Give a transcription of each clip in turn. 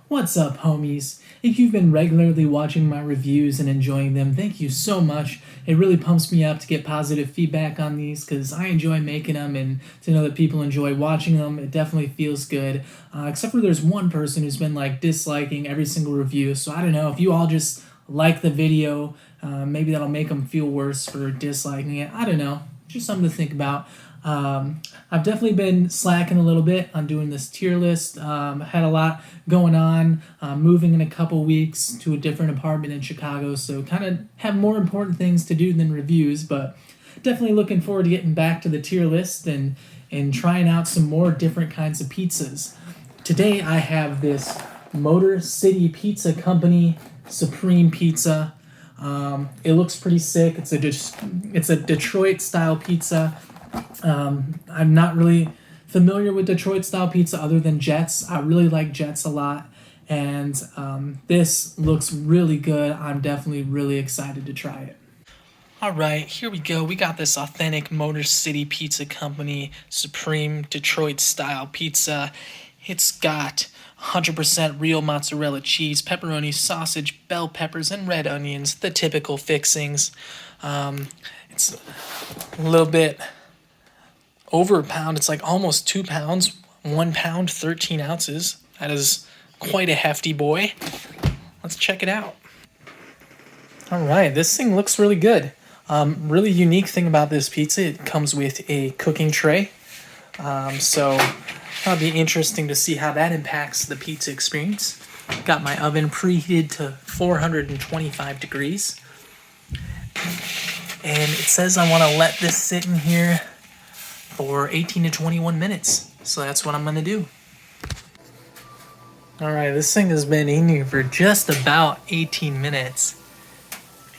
What's up, homies? If you've been regularly watching my reviews and enjoying them, thank you so much. It really pumps me up to get positive feedback on these because I enjoy making them, and to know that people enjoy watching them, it definitely feels good. Except for there's one person who's been like disliking every single review, so I don't know if you all just like the video, maybe that'll make them feel worse for disliking it. I don't know. Just something to think about. I've definitely been slacking a little bit on doing this tier list. I had a lot going on, moving in a couple weeks to a different apartment in Chicago, so kind of have more important things to do than reviews, but definitely looking forward to getting back to the tier list and trying out some more different kinds of pizzas. Today I have this Motor City Pizza Company Supreme Pizza. It looks pretty sick. It's a Detroit style pizza. I'm not really familiar with Detroit style pizza other than Jets. I really like Jets a lot, and this looks really good. I'm definitely really excited to try it. All right, here we go. We got this authentic Motor City Pizza Company Supreme Detroit style pizza. It's got 100% real mozzarella cheese, pepperoni, sausage, bell peppers, and red onions, the typical fixings. It's a little bit over a pound. It's like almost 2 pounds, 1 pound, 13 ounces. That is quite a hefty boy. Let's check it out. All right, this thing looks really good. Really unique thing about this pizza, it comes with a cooking tray. So that'll be interesting to see how that impacts the pizza experience. Got my oven preheated to 425 degrees. And it says I want to let this sit in here for 18 to 21 minutes. So that's what I'm going to do. Alright, this thing has been in here for just about 18 minutes.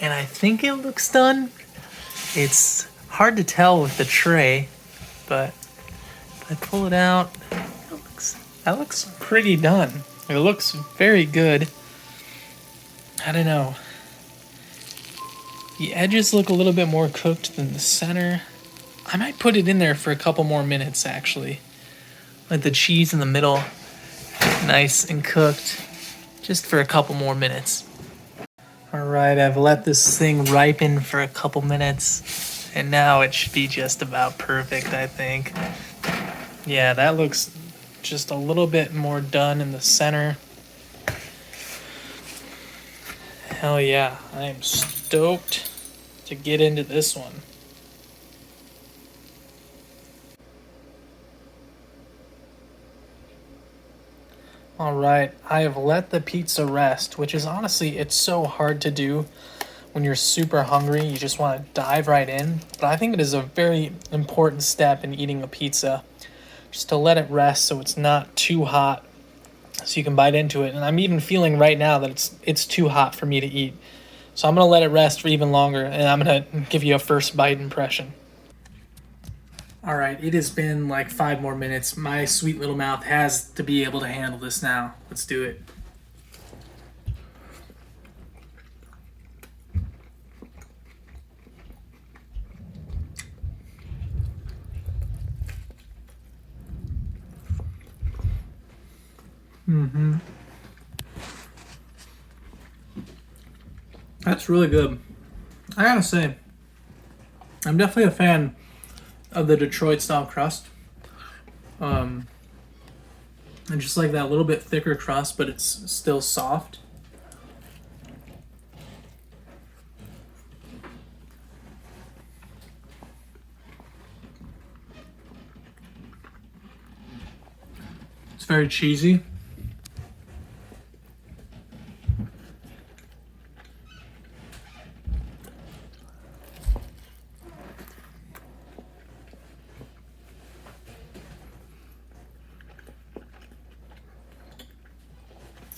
And I think it looks done. It's hard to tell with the tray, but if I pull it out, that looks pretty done. It looks very good. I don't know. The edges look a little bit more cooked than the center. I might put it in there for a couple more minutes, actually. Let the cheese in the middle nice and cooked, just for a couple more minutes. Alright, I've let this thing ripen for a couple minutes, and now it should be just about perfect, I think. Yeah, that looks just a little bit more done in the center. Hell yeah, I am stoked to get into this one. Alright, I have let the pizza rest, which is honestly, it's so hard to do when you're super hungry. You just want to dive right in. But I think it is a very important step in eating a pizza, just to let it rest so it's not too hot, so you can bite into it. And I'm even feeling right now that it's too hot for me to eat. So I'm going to let it rest for even longer, and I'm going to give you a first bite impression. Alright, it has been like 5 more minutes. My sweet little mouth has to be able to handle this now. Let's do it. That's really good. I gotta say, I'm definitely a fan of the Detroit style crust. And just like that little bit thicker crust, but it's still soft. It's very cheesy.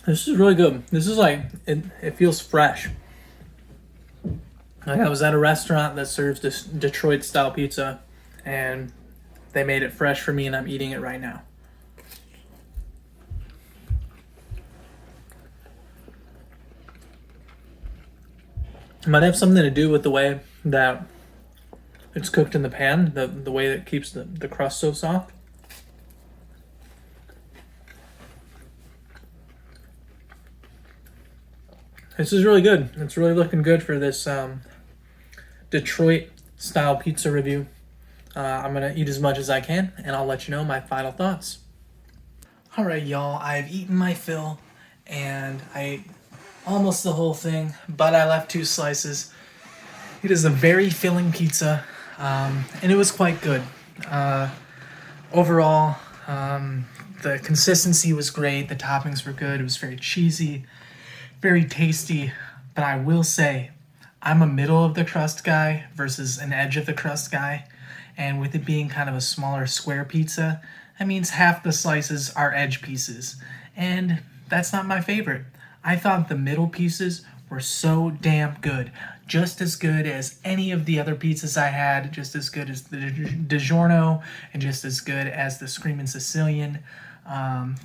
This is really good. This is like, it feels fresh. Like I was at a restaurant that serves this Detroit style pizza, and they made it fresh for me, and I'm eating it right now. It might have something to do with the way that it's cooked in the pan, the way that keeps the crust so soft. This is really good. It's really looking good for this Detroit style pizza review. I'm gonna eat as much as I can, and I'll let you know my final thoughts. All right, y'all. I've eaten my fill, and I ate almost the whole thing, but I left 2 slices. It is a very filling pizza, and it was quite good. Overall, the consistency was great. The toppings were good. It was very cheesy, very tasty. But I will say, I'm a middle of the crust guy versus an edge of the crust guy. And with it being kind of a smaller square pizza, that means half the slices are edge pieces. And that's not my favorite. I thought the middle pieces were so damn good. Just as good as any of the other pizzas I had, just as good as the DiGiorno, and just as good as the Screamin' Sicilian.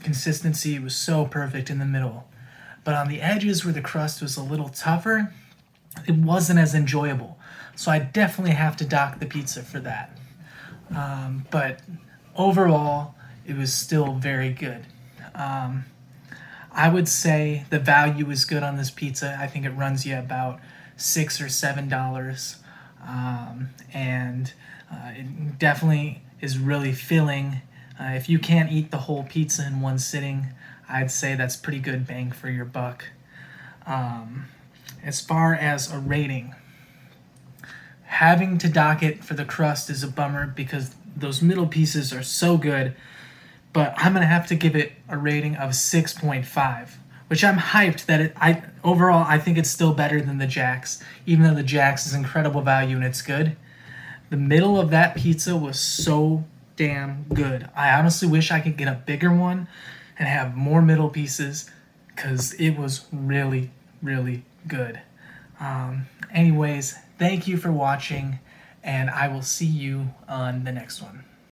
Consistency was so perfect in the middle. But on the edges where the crust was a little tougher, it wasn't as enjoyable. So I definitely have to dock the pizza for that. But overall, it was still very good. I would say the value is good on this pizza. I think it runs you about $6 or $7, and it definitely is really filling. If you can't eat the whole pizza in one sitting, I'd say that's pretty good bang for your buck. As far as a rating, having to dock it for the crust is a bummer because those middle pieces are so good, but I'm going to have to give it a rating of 6.5, which I'm hyped that overall I think it's still better than the Jack's, even though the Jack's is incredible value and it's good. The middle of that pizza was so damn good. I honestly wish I could get a bigger one and have more middle pieces because it was really, really good. Anyways, thank you for watching, and I will see you on the next one.